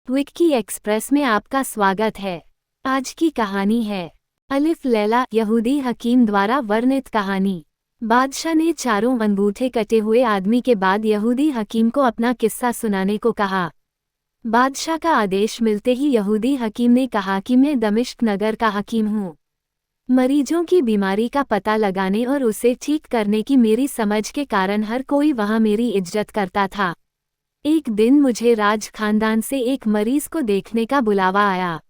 Vicky express में आपका स्वागत है। आज की कहानी है अलिफ लैला यहूदी हकीम द्वारा वर्णित कहानी। बादशाह ने चारों अंगूठे कटे हुए आदमी के बाद यहूदी हकीम को अपना किस्सा सुनाने को कहा। बादशाह का आदेश मिलते ही यहूदी हकीम ने कहा कि मैं दमिश्क नगर का हकीम हूँ। मरीजों की बीमारी का पता लगाने और उसे ठीक करने की मेरी समझ के कारण हर कोई वहाँ मेरी इज्जत करता था। एक दिन मुझे राज खानदान से एक मरीज को देखने का बुलावा आया।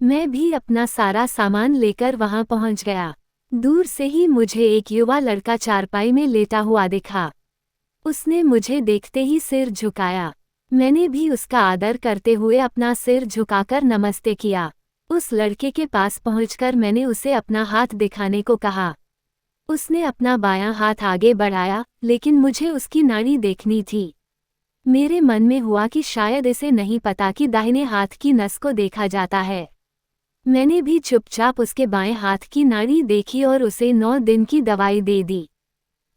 मैं भी अपना सारा सामान लेकर वहां पहुंच गया। दूर से ही मुझे एक युवा लड़का चारपाई में लेटा हुआ दिखा। उसने मुझे देखते ही सिर झुकाया। मैंने भी उसका आदर करते हुए अपना सिर झुकाकर नमस्ते किया। उस लड़के के पास पहुंचकर मैंने उसे अपना हाथ दिखाने को कहा। उसने अपना बायां हाथ आगे बढ़ाया, लेकिन मुझे उसकी नाड़ी देखनी थी। मेरे मन में हुआ कि शायद इसे नहीं पता कि दाहिने हाथ की नस को देखा जाता है। मैंने भी चुपचाप उसके बाएं हाथ की नाड़ी देखी और उसे 9 दिन की दवाई दे दी।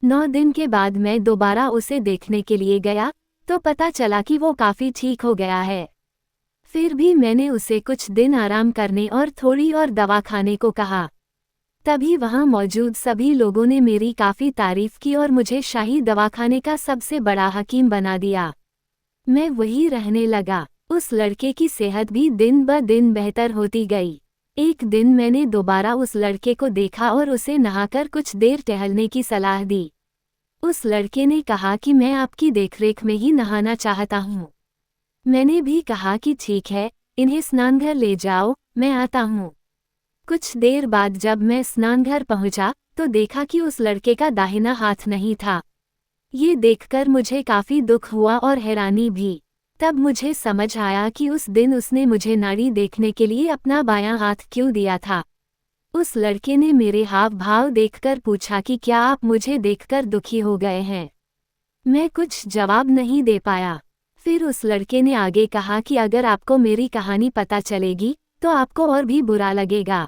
9 दिन के बाद मैं दोबारा उसे देखने के लिए गया तो पता चला कि वो काफ़ी ठीक हो गया है। फिर भी मैंने उसे कुछ दिन आराम करने और थोड़ी और दवा खाने को कहा। तभी वहाँ मौजूद सभी लोगों ने मेरी काफ़ी तारीफ की और मुझे शाही दवाखाने का सबसे बड़ा हकीम बना दिया। मैं वहीं रहने लगा। उस लड़के की सेहत भी दिन ब दिन बेहतर होती गई। एक दिन मैंने दोबारा उस लड़के को देखा और उसे नहाकर कुछ देर टहलने की सलाह दी। उस लड़के ने कहा कि मैं आपकी देखरेख में ही नहाना चाहता हूँ। मैंने भी कहा कि ठीक है, इन्हें स्नानघर ले जाओ, मैं आता हूँ। कुछ देर बाद जब मैं स्नानघर पहुंचा तो देखा कि उस लड़के का दाहिना हाथ नहीं था। ये देखकर मुझे काफ़ी दुख हुआ और हैरानी भी। तब मुझे समझ आया कि उस दिन उसने मुझे नाड़ी देखने के लिए अपना बायां हाथ क्यों दिया था। उस लड़के ने मेरे हाव भाव देखकर पूछा कि क्या आप मुझे देखकर दुखी हो गए हैं। मैं कुछ जवाब नहीं दे पाया। फिर उस लड़के ने आगे कहा कि अगर आपको मेरी कहानी पता चलेगी तो आपको और भी बुरा लगेगा।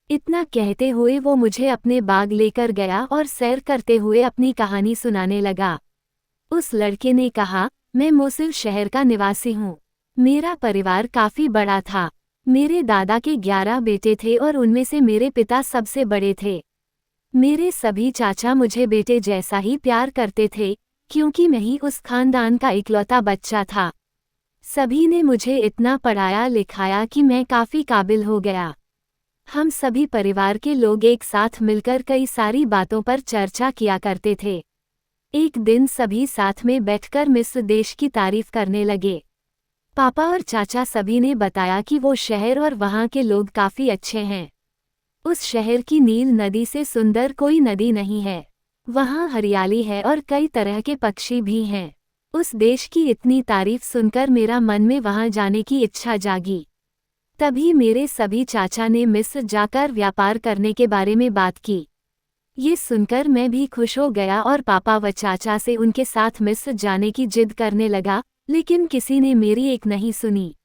इतना कहते हुए वो मुझे अपने बाग लेकर गया और सैर करते हुए अपनी कहानी सुनाने लगा। उस लड़के ने कहा, मैं मोसुल शहर का निवासी हूँ। मेरा परिवार काफ़ी बड़ा था। मेरे दादा के 11 बेटे थे और उनमें से मेरे पिता सबसे बड़े थे। मेरे सभी चाचा मुझे बेटे जैसा ही प्यार करते थे, क्योंकि मैं ही उस खानदान का इकलौता बच्चा था। सभी ने मुझे इतना पढ़ाया लिखाया कि मैं काफ़ी काबिल हो गया। हम सभी परिवार के लोग एक साथ मिलकर कई सारी बातों पर चर्चा किया करते थे। एक दिन सभी साथ में बैठकर मिस्र देश की तारीफ करने लगे। पापा और चाचा सभी ने बताया कि वो शहर और वहाँ के लोग काफ़ी अच्छे हैं। उस शहर की नील नदी से सुंदर कोई नदी नहीं है। वहाँ हरियाली है और कई तरह के पक्षी भी हैं। उस देश की इतनी तारीफ सुनकर मेरा मन में वहाँ जाने की इच्छा जागी। तभी मेरे सभी चाचा ने मिस्र जाकर व्यापार करने के बारे में बात की। ये सुनकर मैं भी खुश हो गया और पापा व चाचा से उनके साथ मिस्र जाने की जिद करने लगा, लेकिन किसी ने मेरी एक नहीं सुनी।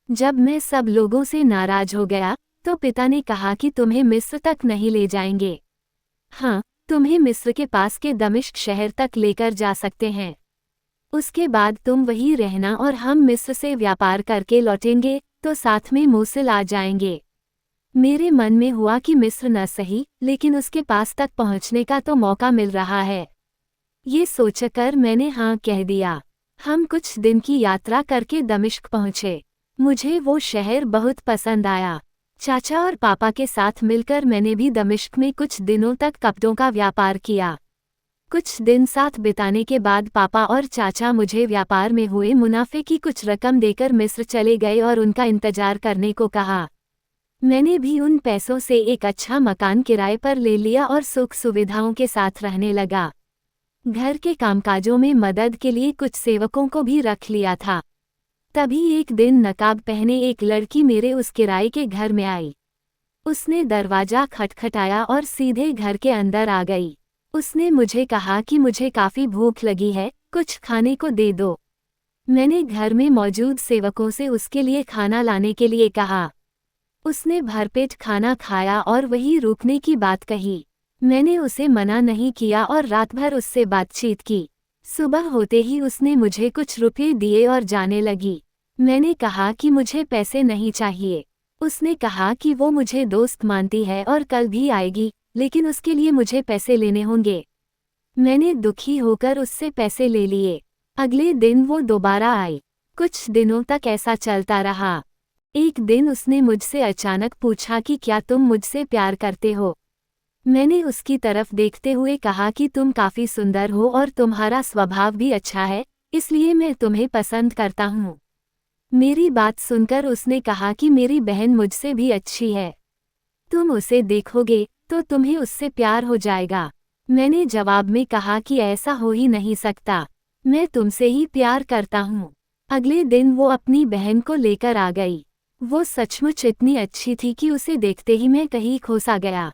जब मैं सब लोगों से नाराज हो गया तो पिता ने कहा कि तुम्हें मिस्र तक नहीं ले जाएंगे। हाँ, तुम्हें मिस्र के पास के दमिश्क शहर तक लेकर जा सकते हैं। उसके बाद तुम वहीं रहना और हम मिस्र से व्यापार करके लौटेंगे तो साथ में मोसुल आ जाएंगे। मेरे मन में हुआ कि मिस्र न सही, लेकिन उसके पास तक पहुंचने का तो मौका मिल रहा है। ये सोचकर मैंने हाँ कह दिया। हम कुछ दिन की यात्रा करके दमिश्क पहुंचे। मुझे वो शहर बहुत पसंद आया। चाचा और पापा के साथ मिलकर मैंने भी दमिश्क में कुछ दिनों तक कपड़ों का व्यापार किया। कुछ दिन साथ बिताने के बाद पापा और चाचा मुझे व्यापार में हुए मुनाफे की कुछ रकम देकर मिस्र चले गए और उनका इंतजार करने को कहा। मैंने भी उन पैसों से एक अच्छा मकान किराए पर ले लिया और सुख सुविधाओं के साथ रहने लगा। घर के कामकाजों में मदद के लिए कुछ सेवकों को भी रख लिया था। तभी एक दिन नकाब पहने एक लड़की मेरे उस किराए के घर में आई। उसने दरवाज़ा खटखटाया और सीधे घर के अंदर आ गई। उसने मुझे कहा कि मुझे काफ़ी भूख लगी है, कुछ खाने को दे दो। मैंने घर में मौजूद सेवकों से उसके लिए खाना लाने के लिए कहा। उसने भरपेट खाना खाया और वहीं रुकने की बात कही। मैंने उसे मना नहीं किया और रात भर उससे बातचीत की। सुबह होते ही उसने मुझे कुछ रुपये दिए और जाने लगी। मैंने कहा कि मुझे पैसे नहीं चाहिए। उसने कहा कि वो मुझे दोस्त मानती है और कल भी आएगी, लेकिन उसके लिए मुझे पैसे लेने होंगे। मैंने दुखी होकर उससे पैसे ले लिए। अगले दिन वो दोबारा आई। कुछ दिनों तक ऐसा चलता रहा। एक दिन उसने मुझसे अचानक पूछा कि क्या तुम मुझसे प्यार करते हो। मैंने उसकी तरफ देखते हुए कहा कि तुम काफी सुंदर हो और तुम्हारा स्वभाव भी अच्छा है, इसलिए मैं तुम्हें पसंद करता हूँ। मेरी बात सुनकर उसने कहा कि मेरी बहन मुझसे भी अच्छी है। तुम उसे देखोगे तो तुम्हें उससे प्यार हो जाएगा। मैंने जवाब में कहा कि ऐसा हो ही नहीं सकता, मैं तुमसे ही प्यार करता हूँ। अगले दिन वो अपनी बहन को लेकर आ गई। वो सचमुच इतनी अच्छी थी कि उसे देखते ही मैं कहीं खो सा गया।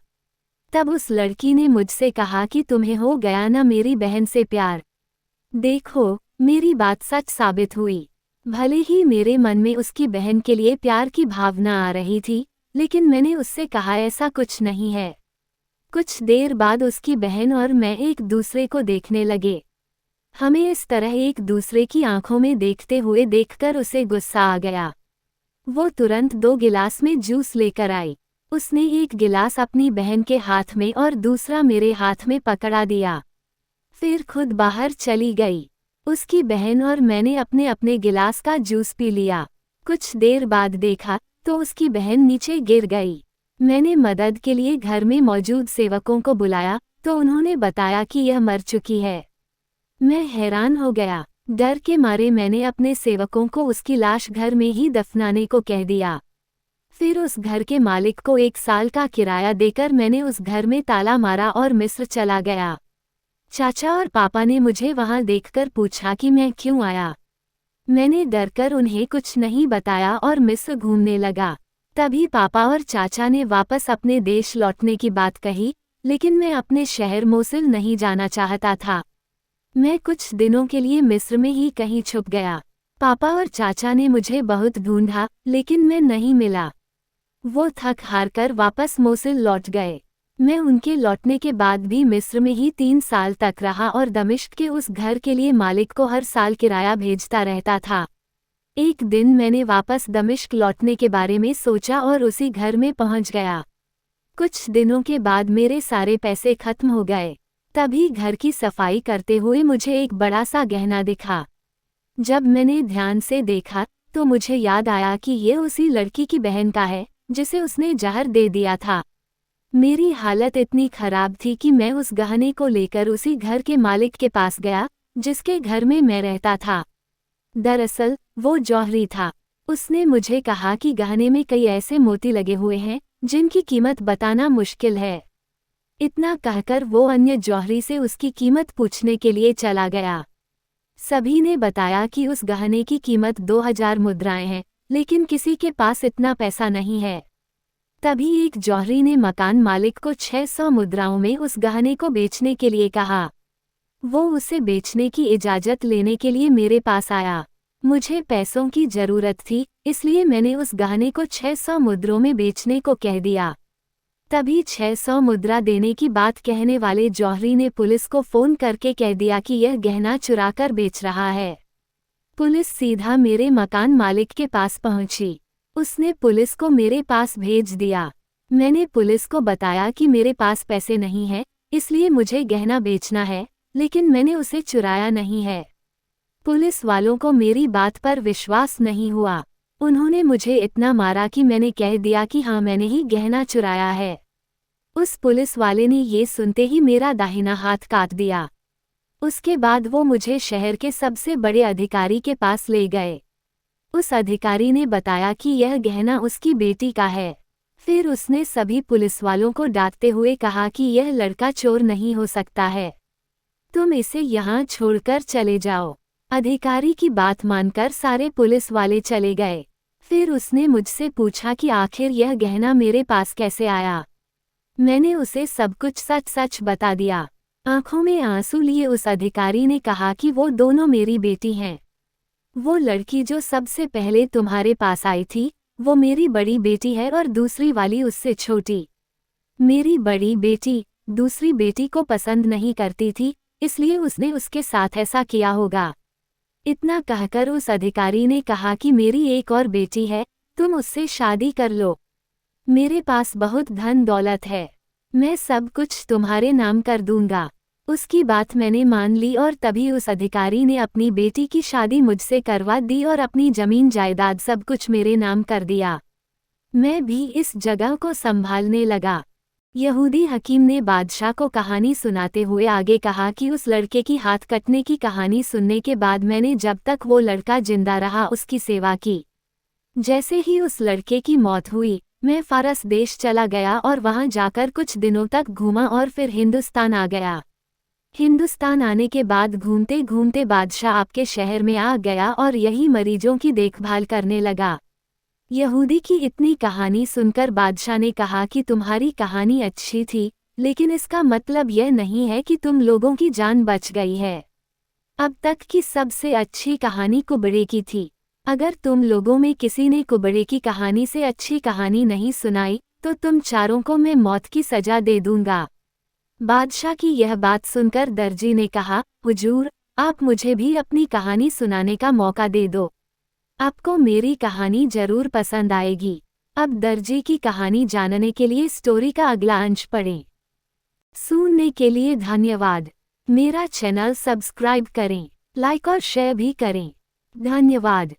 तब उस लड़की ने मुझसे कहा कि तुम्हें हो गया ना मेरी बहन से प्यार। देखो, मेरी बात सच साबित हुई। भले ही मेरे मन में उसकी बहन के लिए प्यार की भावना आ रही थी, लेकिन मैंने उससे कहा ऐसा कुछ नहीं है। कुछ देर बाद उसकी बहन और मैं एक दूसरे को देखने लगे। हमें इस तरह एक दूसरे की आंखों में देखते हुए देखकर उसे गुस्सा आ गया। वो तुरंत 2 गिलास में जूस लेकर आई। उसने एक गिलास अपनी बहन के हाथ में और दूसरा मेरे हाथ में पकड़ा दिया। फिर खुद बाहर चली गई। उसकी बहन और मैंने अपने अपने गिलास का जूस पी लिया। कुछ देर बाद देखा तो उसकी बहन नीचे गिर गई। मैंने मदद के लिए घर में मौजूद सेवकों को बुलाया तो उन्होंने बताया कि यह मर चुकी है। मैं हैरान हो गया। डर के मारे मैंने अपने सेवकों को उसकी लाश घर में ही दफनाने को कह दिया। फिर उस घर के मालिक को 1 साल का किराया देकर मैंने उस घर में ताला मारा और मिस्र चला गया। चाचा और पापा ने मुझे वहां देखकर पूछा कि मैं क्यों आया। मैंने डरकर उन्हें कुछ नहीं बताया और मिस्र घूमने लगा। तभी पापा और चाचा ने वापस अपने देश लौटने की बात कही, लेकिन मैं अपने शहर मोसिल नहीं जाना चाहता था। मैं कुछ दिनों के लिए मिस्र में ही कहीं छुप गया। पापा और चाचा ने मुझे बहुत ढूंढा, लेकिन मैं नहीं मिला। वो थक हार कर वापस मोसिल लौट गए। मैं उनके लौटने के बाद भी मिस्र में ही 3 साल तक रहा और दमिश्क के उस घर के लिए मालिक को हर साल किराया भेजता रहता था। एक दिन मैंने वापस दमिश्क लौटने के बारे में सोचा और उसी घर में पहुंच गया। कुछ दिनों के बाद मेरे सारे पैसे खत्म हो गए। तभी घर की सफाई करते हुए मुझे एक बड़ा सा गहना दिखा। जब मैंने ध्यान से देखा तो मुझे याद आया कि ये उसी लड़की की बहन का है जिसे उसने जहर दे दिया था। मेरी हालत इतनी खराब थी कि मैं उस गहने को लेकर उसी घर के मालिक के पास गया जिसके घर में मैं रहता था। दरअसल वो जौहरी था। उसने मुझे कहा कि गहने में कई ऐसे मोती लगे हुए हैं जिनकी कीमत बताना मुश्किल है। इतना कहकर वो अन्य जौहरी से उसकी कीमत पूछने के लिए चला गया। सभी ने बताया कि उस गहने की कीमत 2000 मुद्राएं हैं, लेकिन किसी के पास इतना पैसा नहीं है। तभी एक जौहरी ने मकान मालिक को 600 मुद्राओं में उस गहने को बेचने के लिए कहा। वो उसे बेचने की इजाज़त लेने के लिए मेरे पास आया। मुझे पैसों की ज़रूरत थी, इसलिए मैंने उस गहने को 600 मुद्रों में बेचने को कह दिया। तभी 600 मुद्रा देने की बात कहने वाले जौहरी ने पुलिस को फ़ोन करके कह दिया कि यह गहना चुराकर बेच रहा है। पुलिस सीधा मेरे मकान मालिक के पास पहुंची। उसने पुलिस को मेरे पास भेज दिया। मैंने पुलिस को बताया कि मेरे पास पैसे नहीं हैं, इसलिए मुझे गहना बेचना है, लेकिन मैंने उसे चुराया नहीं है। पुलिस वालों को मेरी बात पर विश्वास नहीं हुआ। उन्होंने मुझे इतना मारा कि मैंने कह दिया कि हाँ, मैंने ही गहना चुराया है। उस पुलिस वाले ने ये सुनते ही मेरा दाहिना हाथ काट दिया। उसके बाद वो मुझे शहर के सबसे बड़े अधिकारी के पास ले गए। उस अधिकारी ने बताया कि यह गहना उसकी बेटी का है। फिर उसने सभी पुलिस वालों को डांटते हुए कहा कि यह लड़का चोर नहीं हो सकता है, तुम इसे यहाँ छोड़कर चले जाओ। अधिकारी की बात मानकर सारे पुलिस वाले चले गए। फिर उसने मुझसे पूछा कि आखिर यह गहना मेरे पास कैसे आया। मैंने उसे सब कुछ सच सच बता दिया। आंखों में आंसू लिए उस अधिकारी ने कहा कि वो दोनों मेरी बेटी हैं। वो लड़की जो सबसे पहले तुम्हारे पास आई थी, वो मेरी बड़ी बेटी है और दूसरी वाली उससे छोटी। मेरी बड़ी बेटी दूसरी बेटी को पसंद नहीं करती थी, इसलिए उसने उसके साथ ऐसा किया होगा। इतना कहकर उस अधिकारी ने कहा कि मेरी एक और बेटी है, तुम उससे शादी कर लो। मेरे पास बहुत धन दौलत है, मैं सब कुछ तुम्हारे नाम कर दूंगा। उसकी बात मैंने मान ली और तभी उस अधिकारी ने अपनी बेटी की शादी मुझसे करवा दी और अपनी जमीन जायदाद सब कुछ मेरे नाम कर दिया। मैं भी इस जगह को संभालने लगा। यहूदी हकीम ने बादशाह को कहानी सुनाते हुए आगे कहा कि उस लड़के की हाथ कटने की कहानी सुनने के बाद मैंने जब तक वो लड़का जिंदा रहा उसकी सेवा की। जैसे ही उस लड़के की मौत हुई, मैं फारस देश चला गया और वहां जाकर कुछ दिनों तक घूमा और फिर हिंदुस्तान आ गया। हिंदुस्तान आने के बाद घूमते घूमते बादशाह आपके शहर में आ गया और यही मरीजों की देखभाल करने लगा। यहूदी की इतनी कहानी सुनकर बादशाह ने कहा कि तुम्हारी कहानी अच्छी थी, लेकिन इसका मतलब यह नहीं है कि तुम लोगों की जान बच गई है। अब तक की सबसे अच्छी कहानी कुबड़े की थी। अगर तुम लोगों में किसी ने कुबड़े की कहानी से अच्छी कहानी नहीं सुनाई, तो तुम चारों को मैं मौत की सजा दे दूंगा। बादशाह की यह बात सुनकर दर्जी ने कहा, हुजूर, आप मुझे भी अपनी कहानी सुनाने का मौका दे दो। आपको मेरी कहानी जरूर पसंद आएगी। अब दर्जी की कहानी जानने के लिए स्टोरी का अगला अंश पढ़ें। सुनने के लिए धन्यवाद। मेरा चैनल सब्सक्राइब करें, लाइक और शेयर भी करें। धन्यवाद।